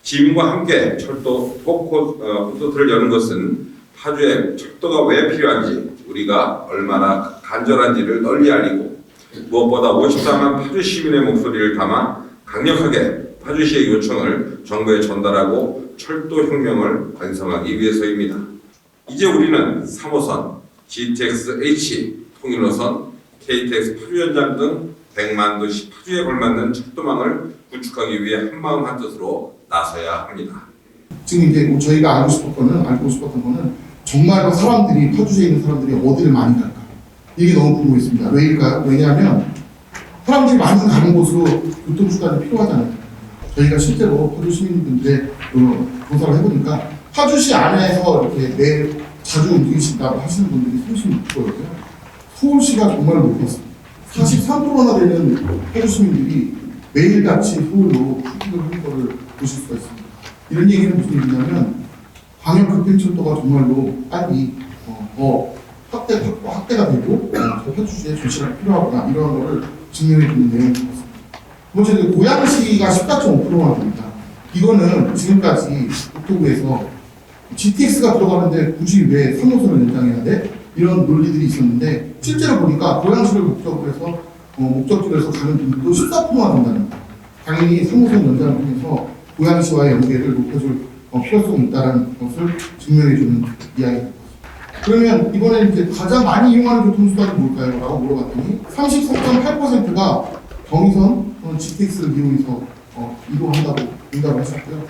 시민과 함께 철도 콘서트를 여는 것은 파주에 철도가 왜 필요한지, 우리가 얼마나 간절한지를 널리 알리고, 무엇보다 54만 파주 시민의 목소리를 담아 강력하게 파주시의 요청을 정부에 전달하고 철도 혁명을 완성하기 위해서입니다. 이제 우리는 3호선, GTX-H 통일노선, KTX 파주 연장 등 100만 도시 파주에 걸맞는 철도망을 구축하기 위해 한마음 한뜻으로 나서야 합니다. 지금 이제 저희가 알고 싶었던 거는 정말로 사람들이, 파주시에 있는 사람들이 어디를 많이 갈까? 이게 너무 궁금했습니다. 왜일까요? 왜냐하면 사람들이 많이 가는 곳으로 교통수단이 필요하잖아요. 저희가 실제로 파주 시민분들의 조사를 해보니까 파주시 안에서 이렇게 매일 자주 움직이신다고 하시는 분들이 36%였고요. 서울시가 정말 높았습니다. 43%나 되는 파주 시민들이 매일같이 서울로 출퇴근을 하는 것을 보실 수가 있습니다. 이런 얘기는 무슨 얘기냐면 광역급행철도가 정말로 빨리 확대가 되고 파주시에 조치가 필요하구나, 이런 거를 증명해 주는 내용인 것 같습니다. 두 번째, 고양시가 14.5%나 됩니다. 이거는 지금까지 국토부에서 GTX가 들어가는데 굳이 왜 3호선을 연장해야 돼? 이런 논리들이 있었는데, 실제로 보니까 고양시를 목적으로 해서 목적지로 해서 가는 분들도 14%나 된다는 거예요. 당연히 3호선 연장을 통해서 고양시와의 연계를 높여줄 필요성이 있다는 것을 증명해주는 이야기입니다. 그러면 이번에 이제 가장 많이 이용하는 교통수단이 뭘까요? 라고 물어봤더니 34.8%가 경의선 또는 GTX를 이용해서 이동한다고 응답을 하셨고요.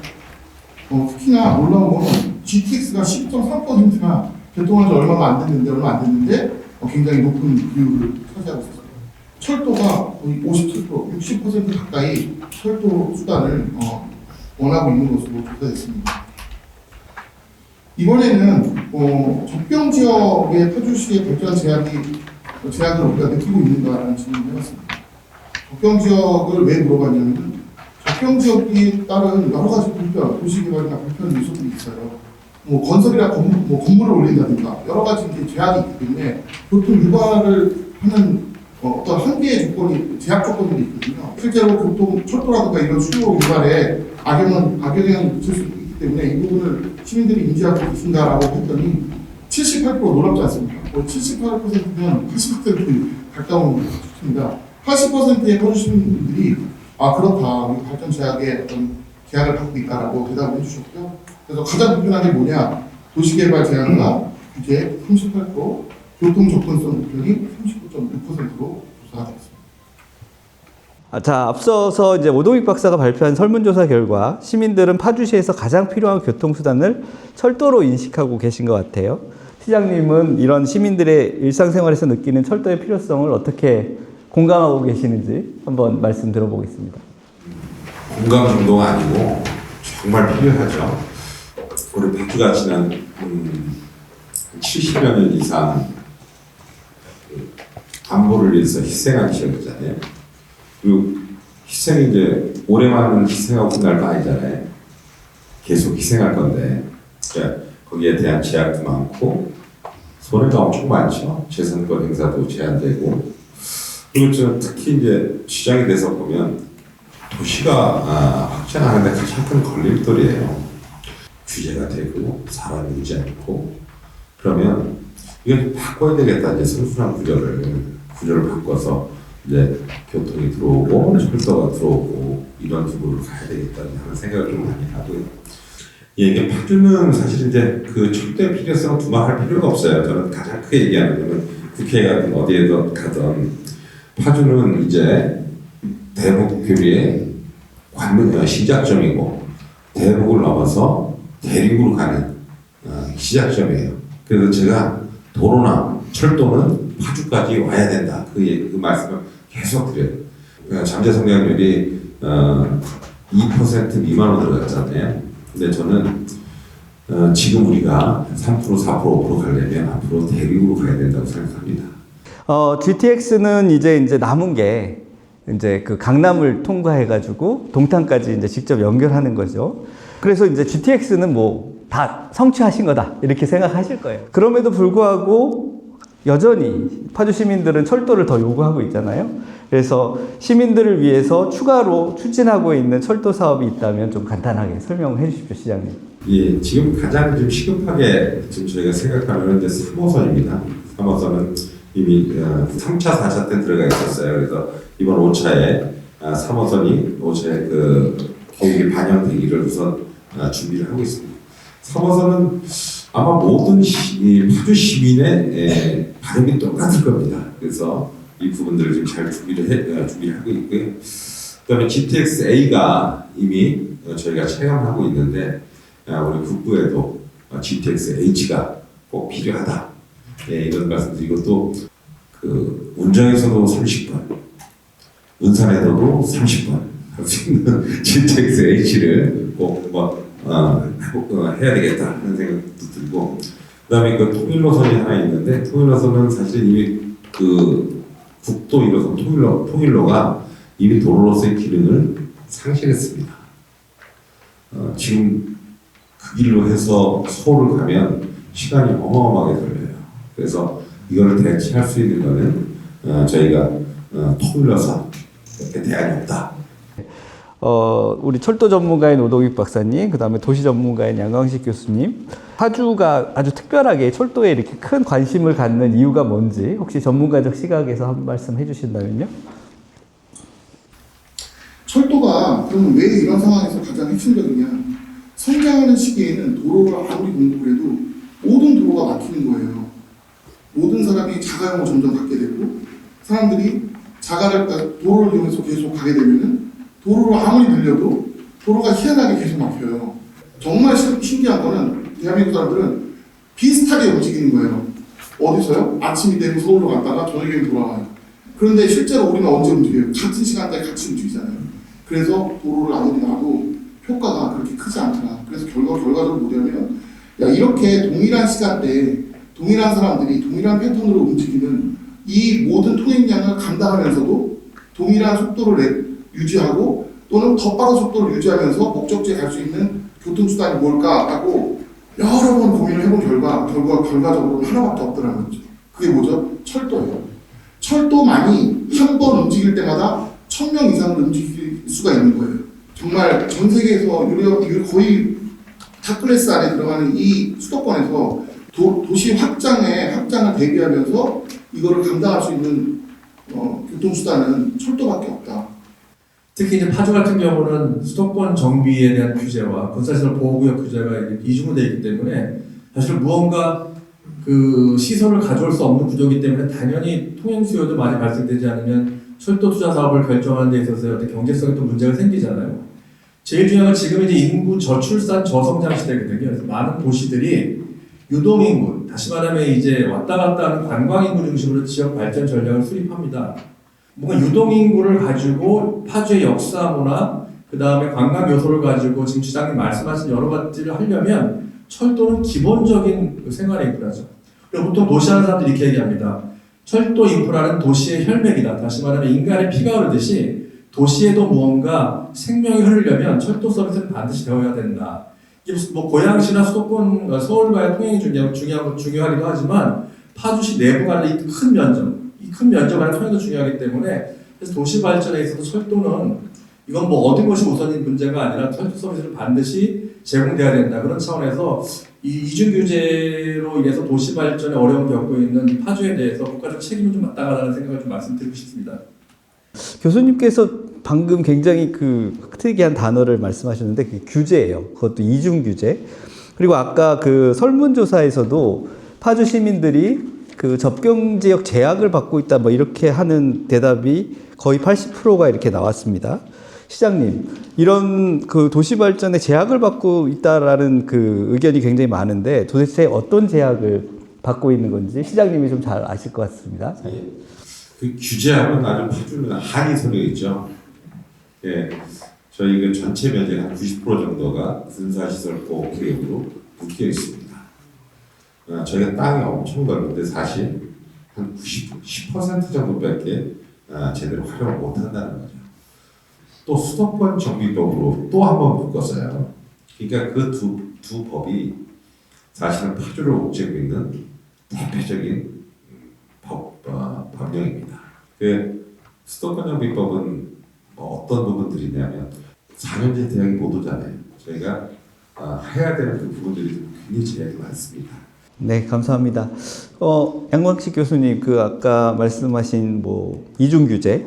특히나 놀라운 거는 GTX가 10.3%나 개통한 지 얼마 안 됐는데 굉장히 높은 비율을 차지하고 있습니다. 철도가 거의 57%, 60% 가까이 철도 수단을 원하고 있는 것으로 조사됐습니다. 이번에는 접경 지역의 파주시의 발전 제약을 우리가 느끼고 있는가라는 질문을 해봤습니다. 접경 지역을 왜 물어봤냐면, 접경 지역에 따른 여러 가지 불편, 도시개발이나 불편 요소들이 있어요. 건설이나 건물을 올린다든가 여러 가지 제약이 있기 때문에 교통 유발을 하는 어떤 한계의 조건이, 제약 조건들이 있거든요. 실제로 철도라든가 이런 수요 유발에 악영향이 있을 수 있기 때문에 이 부분을 시민들이 인지하고 계신다라고 했더니 78% 놀랍지 않습니까? 78%면 80% 가까운 수치입니다. 80%의 파주 시민들이 그렇다, 우리 발전 제약에 어떤 제약을 갖고 있다라고 대답을 해주셨고요. 그래서 가장 불편한 게 뭐냐? 도시개발 제약과 규제 38%, 교통 접근성 불편이 39.6%로 조사가 됐습니다. 자, 앞서서 이제 오동익 박사가 발표한 설문조사 결과 시민들은 파주시에서 가장 필요한 교통수단을 철도로 인식하고 계신 것 같아요. 시장님은 이런 시민들의 일상생활에서 느끼는 철도의 필요성을 어떻게 공감하고 계시는지 한번 말씀 들어보겠습니다. 공감 정도가 아니고 정말 필요하죠. 우리 파주가 지난 70여 년 이상 안보를 위해서 희생한 지역이잖아요. 그리고 희생이 이제 올해만은 희생하고 끝날 거 아니잖아요. 계속 희생할 건데, 그러니까 거기에 대한 제약도 많고 손해가 엄청 많죠. 재산권 행사도 제한되고, 그리고 특히 이제 시장이 돼서 보면 도시가 확장하는데 가장 큰 걸림돌이에요. 규제가 되고 사람이 오지 않고, 그러면 이걸 바꿔야 되겠다. 이제 선순환 구조를 바꿔서 이제 교통이 들어오고 철도가 들어오고 이런 쪽으로 가야 되겠다 하는 생각을 좀 많이 하고요. 이게 파주는 사실 이제 그 철도의 필요성을 두말할 필요가 없어요. 저는 가장 크게 얘기하는 거는 국회에 가든 어디에든 가든 파주는 이제 대북 교류의 시작점이고 대북을 넘어서 대륙으로 가는 시작점이에요. 그래서 제가 도로나 철도는 파주까지 와야 된다. 그 말씀을 계속 드려요. 그러니까 잠재 성장률이 2% 미만으로 들어갔잖아요. 근데 저는 지금 우리가 3%, 4%, 5% 가려면 앞으로 대륙으로 가야 된다고 생각합니다. GTX는 이제 남은 게 이제 그 강남을 통과해가지고 동탄까지 이제 직접 연결하는 거죠. 그래서 이제 GTX는 뭐 다 성취하신 거다 이렇게 생각하실 거예요. 그럼에도 불구하고 여전히 파주 시민들은 철도를 더 요구하고 있잖아요. 그래서 시민들을 위해서 추가로 추진하고 있는 철도 사업이 있다면 좀 간단하게 설명해 주십시오, 시장님. 예, 지금 가장 좀 시급하게 지금 저희가 생각하는 이제 3호선입니다. 3호선은 이미 3차, 4차 때 들어가 있었어요. 그래서 이번 5차에 3호선이 5차에 그 계획이 반영되기를 우선 준비를 하고 있습니다. 3호선은 아마 모든 파주 시민의 바람이 똑같을 겁니다. 그래서 이 부분들을 지금 잘 준비를 하고 있고요. 그다음에 GTX-A가 이미 저희가 체감하고 있는데 우리 국부에도 GTX-H가 꼭 필요하다. 이런 말씀드리고 또 그 운정에서도 30분, 운산에서도 30분 할 수 있는 GTX-H를 꼭 해야 되겠다 하는 생각도 들고, 그다음에 그 통일노선이 하나 있는데 통일노선은 사실 이미 그 국도 1호선 통일로가 이미 도로로서의 기능을 상실했습니다. 지금 그 길로 해서 서울을 가면 시간이 어마어마하게 걸려요. 그래서 이거를 대체할 수 있는 거는 저희가 통일로선 대안이 없다. 우리 철도 전문가인 오동익 박사님, 그 다음에 도시 전문가인 양광식 교수님, 파주가 아주 특별하게 철도에 이렇게 큰 관심을 갖는 이유가 뭔지 혹시 전문가적 시각에서 한 말씀 해주신다면요? 철도가 그럼 왜 이런 상황에서 가장 핵심적이냐? 성장하는 시기에는 도로를 아무리 공급을 해도 모든 도로가 막히는 거예요. 모든 사람이 자가용을 점점 갖게 되고 사람들이 도로를 이용해서 계속 가게 되면은 도로를 아무리 늘려도 도로가 희한하게 계속 막혀요. 정말 신기한 거는 대한민국 사람들은 비슷하게 움직이는 거예요. 어디서요? 아침이 되면 서울로 갔다가 저녁에 돌아와요. 그런데 실제로 우리는 언제 움직여요? 같은 시간대에 같이 움직이잖아요. 그래서 도로를 아무리 놔도 효과가 그렇게 크지 않더라. 그래서 결과적으로 뭐냐면 이렇게 동일한 시간대에 동일한 사람들이 동일한 패턴으로 움직이는 이 모든 통행량을 감당하면서도 동일한 속도를 유지하고 또는 더 빠른 속도를 유지하면서 목적지에 갈 수 있는 교통수단이 뭘까 하고 여러 번 고민을 해본 결과적으로 하나밖에 없더라는 거죠. 그게 뭐죠? 철도예요. 철도만이 한 번 움직일 때마다 1000명 이상을 움직일 수가 있는 거예요. 정말 전 세계에서 거의 탑클래스 안에 들어가는 이 수도권에서 도시 확장을 대비하면서 이거를 감당할 수 있는 교통수단은 철도밖에 없다. 특히 이제 파주 같은 경우는 수도권 정비에 대한 규제와 군사시설 보호구역 규제가 이중으로 되어 있기 때문에 사실 무언가 그 시설을 가져올 수 없는 구조이기 때문에 당연히 통행 수요도 많이 발생되지 않으면 철도 투자 사업을 결정하는 데 있어서 어떤 경제성에 또 문제가 생기잖아요. 제일 중요한 건 지금 이제 인구 저출산 저성장 시대거든요. 그래서 많은 도시들이 유동인구, 다시 말하면 이제 왔다 갔다 하는 관광인구 중심으로 지역 발전 전략을 수립합니다. 뭔가 유동인구를 가지고 파주의 역사 문화, 그 다음에 관광 요소를 가지고 지금 시장님 말씀하신 여러 가지를 하려면 철도는 기본적인 생활 인프라죠. 그리고 보통 도시하는 사람들이 이렇게 얘기합니다. 철도 인프라는 도시의 혈맥이다. 다시 말하면 인간의 피가 흐르듯이 도시에도 무언가 생명이 흐르려면 철도 서비스는 반드시 되어야 된다. 이게 뭐 고양시나 수도권, 서울과의 통행이 중요하기도 하지만 파주시 내부 간의 이 큰 면적 간의 통행도 중요하기 때문에 그래서 도시 발전에 있어서 철도는 이건 뭐 얻은 것이 우선인 문제가 아니라 철도 서비스를 반드시 제공돼야 된다. 그런 차원에서 이 이중 규제로 인해서 도시 발전에 어려움을 겪고 있는 파주에 대해서 국가적 책임을 좀 마땅하다는 생각을 좀 말씀드리고 싶습니다. 교수님께서 방금 굉장히 그 특이한 단어를 말씀하셨는데 그게 규제예요. 그것도 이중 규제. 그리고 아까 그 설문조사에서도 파주 시민들이 그 접경 지역 제약을 받고 있다 뭐 이렇게 하는 대답이 거의 80%가 이렇게 나왔습니다. 시장님, 이런 그 도시 발전에 제약을 받고 있다라는 그 의견이 굉장히 많은데 도대체 어떤 제약을 받고 있는 건지 시장님이 좀 잘 아실 것 같습니다. 그 규제하면 아주 파주는 한이 서려 있죠. 예, 저희 그 전체 면적 한 90% 정도가 군사시설 보호 계획으로 묶여 있습니다. 저희가 땅이 엄청 넓은데 사실 한 10% 정도밖에 제대로 활용을 못한다는 거죠. 또 수도권 정비법으로 또 한 번 묶었어요. 그러니까 그 두 법이 사실은 파주를 옥죄고 있는 대표적인 법령입니다. 그 수도권 정비법은 어떤 부분들이 있냐면 4년제 대응이 못 오잖아요. 저희가 해야 되는 그 부분들이 굉장히 제약이 많습니다. 네, 감사합니다. 양광식 교수님, 그 아까 말씀하신 뭐 이중 규제,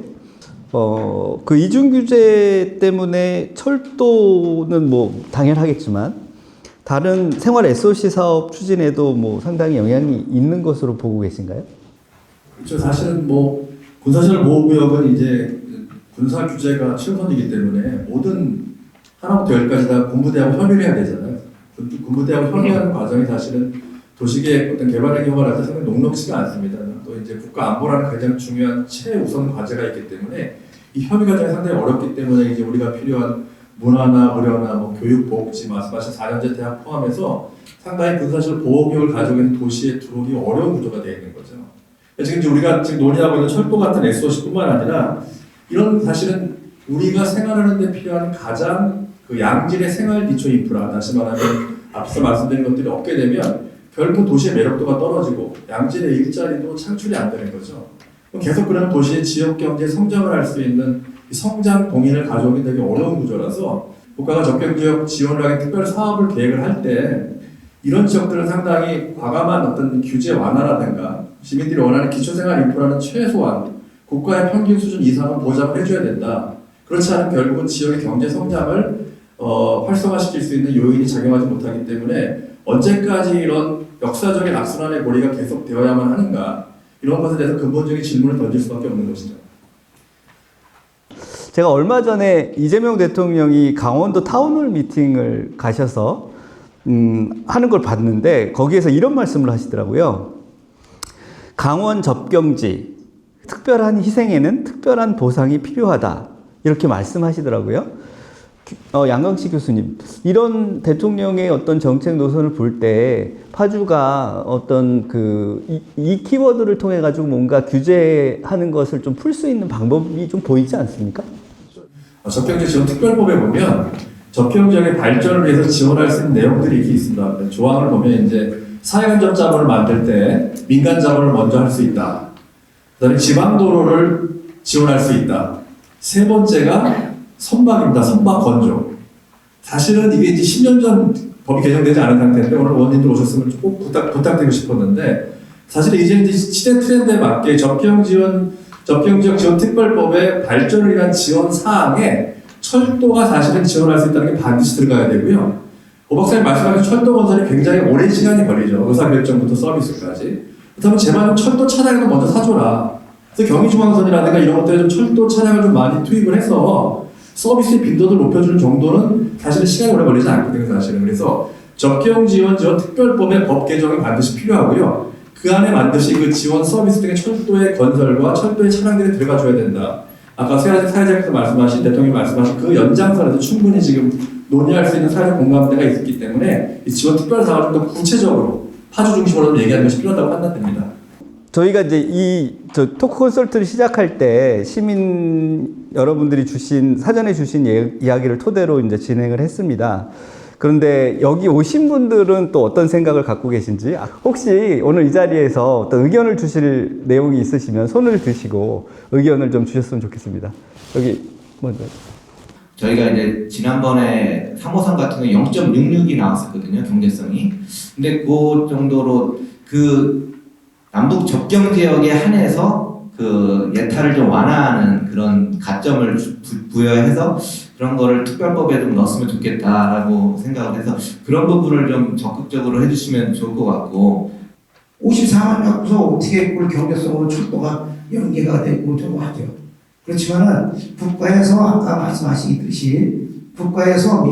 그 이중 규제 때문에 철도는 뭐 당연하겠지만 다른 생활 SOC 사업 추진에도 뭐 상당히 영향이 있는 것으로 보고 계신가요? 그렇죠. 사실은 뭐 군사시설 보호구역은 이제 군사 규제가 최우선이기 때문에 모든 하나부터 열까지 다 군부대하고 협의를 해야 되잖아요. 군부대하고 협의하는 과정이 사실은 도시계획 어떤 개발 행위가 할 때 상당히 녹록지가 않습니다. 또 이제 국가 안보라는 가장 중요한 최우선 과제가 있기 때문에 이 협의 과정이 상당히 어렵기 때문에 이제 우리가 필요한 문화나 의료나 뭐 교육, 복지, 말씀하신 4년제 대학 포함해서 상당히 군사시설 보호구역을 가지고 있는 도시에 들어오기 어려운 구조가 되어 있는 거죠. 지금 이제 우리가 지금 논의하고 있는 철도 같은 SOC뿐만 아니라 이런 사실은 우리가 생활하는 데 필요한 가장 그 양질의 생활 기초 인프라, 다시 말하면 앞서 말씀드린 것들이 없게 되면 결국 도시의 매력도가 떨어지고 양질의 일자리도 창출이 안 되는 거죠. 계속 그러면 도시의 지역 경제 성장을 할 수 있는 이 성장 동인을 가져오기 되게 어려운 구조라서 국가가 적격지역 지원을 하는 특별 사업을 계획을 할 때 이런 지역들은 상당히 과감한 어떤 규제 완화라든가 시민들이 원하는 기초생활 인프라는 최소한 국가의 평균 수준 이상은 보장을 해줘야 된다. 그렇지 않으면 결국은 지역의 경제 성장을 활성화시킬 수 있는 요인이 작용하지 못하기 때문에 언제까지 이런 역사적인 악순환의 고리가 계속되어야만 하는가, 이런 것에 대해서 근본적인 질문을 던질 수밖에 없는 것이죠. 제가 얼마 전에 이재명 대통령이 강원도 타운홀 미팅을 가셔서 하는 걸 봤는데 거기에서 이런 말씀을 하시더라고요. 강원 접경지 특별한 희생에는 특별한 보상이 필요하다, 이렇게 말씀하시더라고요. 양광식 교수님, 이런 대통령의 어떤 정책 노선을 볼 때 파주가 어떤 이 키워드를 통해 가지고 뭔가 규제하는 것을 좀 풀 수 있는 방법이 좀 보이지 않습니까? 접경지 지원 특별법에 보면 접경지역의 발전을 위해서 지원할 수 있는 내용들이 이렇게 있습니다. 조항을 보면 이제 사회간접 자본을 만들 때 민간 자본을 먼저 할 수 있다. 그다음에 지방도로를 지원할 수 있다. 세 번째가 선박입니다. 선박 건조. 사실은 이게 이제 10년 전 법이 개정되지 않은 상태인데 오늘 의원님들 오셨으면 꼭 부탁드리고 싶었는데, 사실 이제 시대 트렌드에 맞게 접경지역 지원 특별법의 발전을 위한 지원 사항에 철도가 사실은 지원할 수 있다는 게 반드시 들어가야 되고요. 오 박사님 말씀하신 철도 건설이 굉장히 오랜 시간이 걸리죠. 의사결정부터 서비스까지. 그렇다면 제발 철도 차량도 먼저 사줘라. 그래서 경의중앙선이라든가 이런 것들에 좀 철도 차량을 좀 많이 투입을 해서 서비스 빈도를 높여주는 정도는 사실은 시간이 오래 걸리지 않거든요, 사실은. 그래서 접경지원 특별법의 법 개정이 반드시 필요하고요. 그 안에 반드시 그 지원 서비스 등의 철도의 건설과 철도의 차량들이 들어가줘야 된다. 아까 사회자께서 말씀하신, 대통령이 말씀하신 그 연장선에서 충분히 지금 논의할 수 있는 사회적 공감대가 있기 때문에 이 지원 특별 사업을 좀 더 구체적으로 파주 중심으로 얘기하는 것이 필요하다고 판단됩니다. 저희가 이제 토크 콘서트를 시작할 때 시민 여러분들이 사전에 주신 이야기를 토대로 이제 진행을 했습니다. 그런데 여기 오신 분들은 또 어떤 생각을 갖고 계신지, 혹시 오늘 이 자리에서 어떤 의견을 주실 내용이 있으시면 손을 드시고 의견을 좀 주셨으면 좋겠습니다. 여기 먼저. 저희가 이제 지난번에 3호선 같은 경우 0.66이 나왔었거든요, 경제성이. 근데 그 정도로 남북 접경 지역에 한해서 예타를 좀 완화하는 그런 가점을 부여해서 그런 거를 특별법에 좀 넣었으면 좋겠다라고 생각을 해서 그런 부분을 좀 적극적으로 해주시면 좋을 것 같고. 54만 갖고서 어떻게 그걸 경제성으로 철도가 연계가 되고 좀 하죠. 그렇지만은 국가에서 아까 말씀하시듯이 국가에서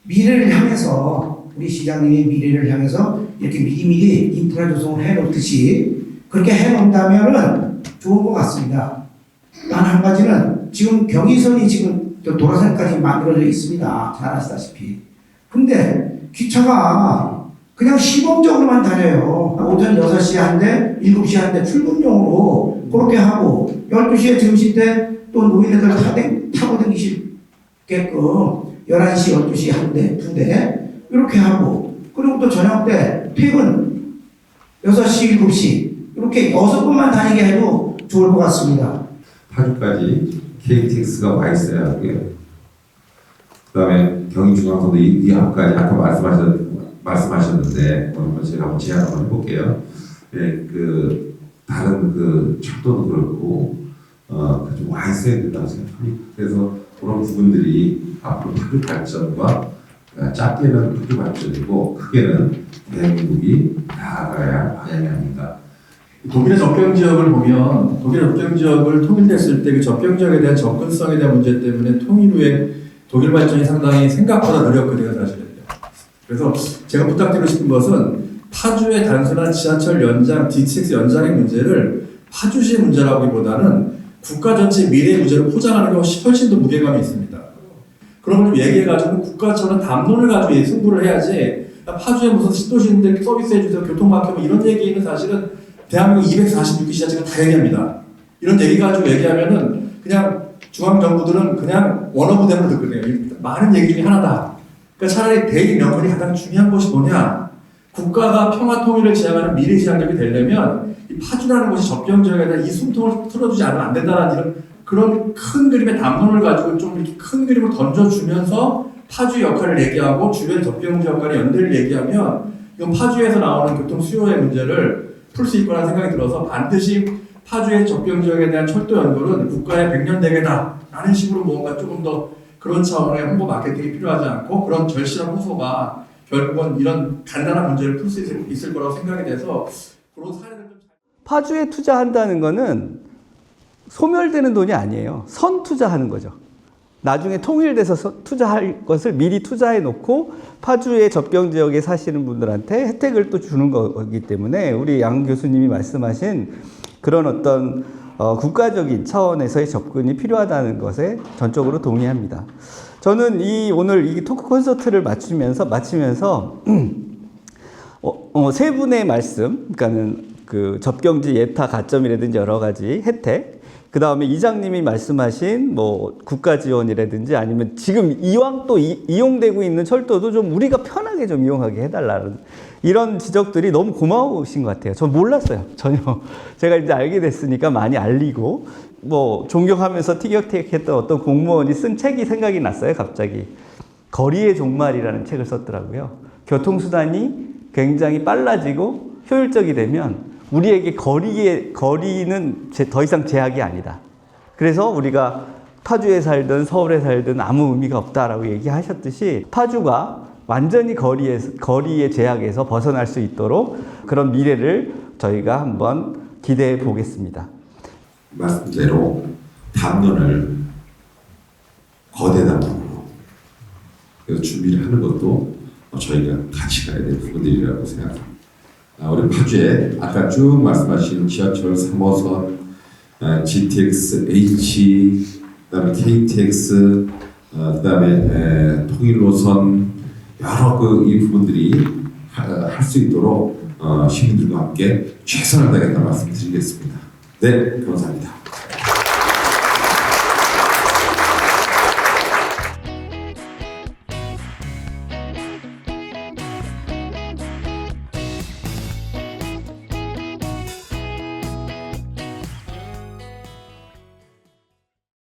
미래를 향해서, 우리 시장님이 미래를 향해서 이렇게 미리미리 인프라 조성을 해놓듯이 그렇게 해놓는다면은 좋은 것 같습니다. 단 한 가지는 지금 경의선이 지금 도라선까지 만들어져 있습니다. 잘 아시다시피. 근데 기차가 그냥 시범적으로만 다녀요. 오전 6시에 한 대, 7시에 한 대 출근용으로 그렇게 하고 12시에 점심 때 또 노인네들 타고 다니시게끔 11시, 12시 한 대, 두 대 이렇게 하고 그리고 또 저녁 때 퇴근 6시, 7시 이렇게 6번만 다니게 해도 좋을 것 같습니다. 파주까지 KTX가 와 있어야 하고요. 그 다음에 경인중앙선도 이 앞까지 아까 말씀하셨는데 오늘 제가 한번 제안 한번 해볼게요. 네, 그 다른 그 철도도 그렇고 좀 와 있어야 된다고 생각합니다. 그래서 그런 부분들이 앞으로 파주 발전과 작게는 파주 발전이고 크게는 대한민국이 나아가야 할 방향이 아닌가. 독일의 접경 지역을 보면 독일의 접경 지역을 통일됐을 때 그 접경 지역에 대한 접근성에 대한 문제 때문에 통일 후에 독일 발전이 상당히 생각보다 느렸거든요, 사실은. 그래서 제가 부탁드리고 싶은 것은 파주의 단순한 지하철 연장, DTX 연장의 문제를 파주시의 문제라기보다는 국가 전체 미래의 문제를 포장하는 게 훨씬 더 무게감이 있습니다. 그런 걸 좀 얘기해가지고 국가처럼 담론을 가지고 승부를 해야지 파주에 무슨 신도시인데 서비스해주세요, 교통 막히면 이런 얘기는 사실은 대한민국 246개 지자체가 다 얘기합니다. 이런 얘기 가지고 얘기하면은 그냥 중앙정부들은 그냥 원어부대로 듣거든요. 많은 얘기 중에 하나다. 그러니까 차라리 대립 명분이 가장 중요한 것이 뭐냐? 국가가 평화 통일을 지향하는 미래 지향적이 되려면 이 파주라는 것이 접경 지역에 대한 이 숨통을 틀어주지 않으면 안 된다는 이런 그런 큰 그림의 담론을 가지고 좀 이렇게 큰 그림을 던져주면서 파주 역할을 얘기하고 주변 접경 지역과의 연대를 얘기하면 이건 파주에서 나오는 교통 수요의 문제를 풀 수 있거나 생각이 들어서 반드시 파주의 접경 지역에 대한 철도 연결은 국가의 100년 대계다 라는 식으로 뭔가 조금 더 그런 차원의 홍보 마케팅이 필요하지 않고 그런 절실한 호소가 결국은 이런 간단한 문제를 풀 수 있을 거라고 생각이 돼서 그런 사례를 좀 파주에 투자한다는 거는 소멸되는 돈이 아니에요. 선 투자하는 거죠. 나중에 통일돼서 투자할 것을 미리 투자해 놓고 파주의 접경 지역에 사시는 분들한테 혜택을 또 주는 거기 때문에 우리 양 교수님이 말씀하신 그런 어떤 국가적인 차원에서의 접근이 필요하다는 것에 전적으로 동의합니다. 저는 오늘 이 토크 콘서트를 마치면서 세 분의 말씀, 그러니까는 그 접경지 예타 가점이라든지 여러 가지 혜택, 그 다음에 이장님이 말씀하신 뭐 국가 지원이라든지 아니면 지금 이왕 또 이용되고 있는 철도도 좀 우리가 편하게 좀 이용하게 해달라는 이런 지적들이 너무 고마우신 것 같아요. 전 몰랐어요. 전혀. 제가 이제 알게 됐으니까 많이 알리고 뭐 존경하면서 티격태격했던 어떤 공무원이 쓴 책이 생각이 났어요. 갑자기. 거리의 종말이라는 책을 썼더라고요. 교통수단이 굉장히 빨라지고 효율적이 되면 우리에게 거리는 더 이상 제약이 아니다. 그래서 우리가 파주에 살든 서울에 살든 아무 의미가 없다라고 얘기하셨듯이 파주가 완전히 거리의 제약에서 벗어날 수 있도록 그런 미래를 저희가 한번 기대해 보겠습니다. 말씀대로 담론을 거대 담론으로 그래서 준비를 하는 것도 저희가 같이 가야 될 부분들이라고 생각합니다. 우리 파주에 아까 쭉 말씀하신 지하철 3호선, GTX, H, 그다음에 KTX, 그다음에 통일노선 여러 이 부분들이 할 수 있도록 시민들과 함께 최선을 다하겠다는 말씀드리겠습니다. 네, 감사합니다.